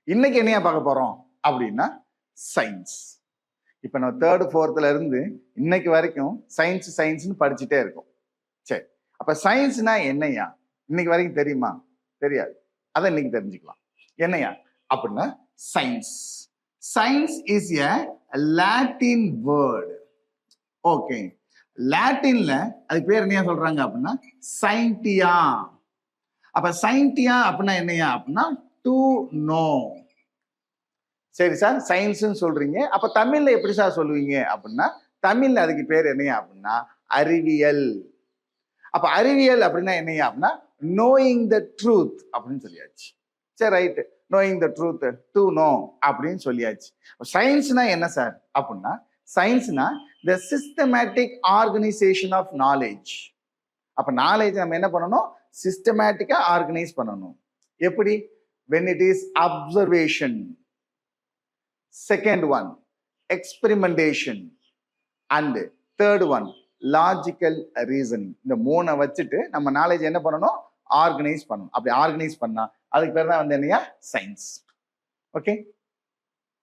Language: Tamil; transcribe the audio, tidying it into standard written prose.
இன்னைக்கு என்னையா பார்க்க போறோம் அப்படின்னா சயின்ஸ். இப்ப நம்ம தேர்டு ஃபோர்த்ல இருந்து இன்னைக்கு வரைக்கும் சயின்ஸ்னு படிச்சுட்டே இருக்கோம். சரி, அப்ப சயின்ஸ்னா என்னையா இன்னைக்கு வரைக்கும் தெரியுமா? தெரியாது. அதை இன்னைக்கு தெரிஞ்சுக்கலாம். என்னையா அப்படின்னா science. Science is a Latin word. Okay, லாட்டின்ல அதுக்கு பேர் என்னையா சொல்றாங்க அப்படின்னா சயின்டியா. அப்ப சயின்டியா அப்படின்னா என்னையா அப்படின்னா டு நோ. சரி சார், சயின்ஸ்னு சொல்றீங்க, அப்ப தமிழ்ல எப்படி சார் சொல்லுவீங்க அப்படின்னா தமிழ்ல அதுக்கு பேர் என்னையா அப்படின்னா அறிவியல். அப்ப அறிவியல் அப்படின்னா என்னையா அப்படின்னா நோயிங் த ட்ரூத் அப்படின்னு சொல்லியாச்சு. சரி, right, knowing the truth, to know அப்படின்னு சொல்லியாச்சு. சயின்ஸ்னா என்ன சார் அப்படின்னா சயின்ஸ்னா the systematic organisation of knowledge. அப்ப நாலேஜ் நம்ம என்ன பண்ணணும்? சிஸ்டமேட்டிக்கா ஆர்கனைஸ் பண்ணணும். எப்படி? when it is observation. Second one, experimentation. And third one, logical reasoning. இந்த மூணை வச்சுட்டு நம்ம நாலேஜ் என்ன பண்ணணும்? ஆர்கனைஸ் பண்ணணும். அப்படி ஆர்கனைஸ் பண்ணா அதுக்கு பேர் தான் வந்து என்னையா சயின்ஸ். ஓகே.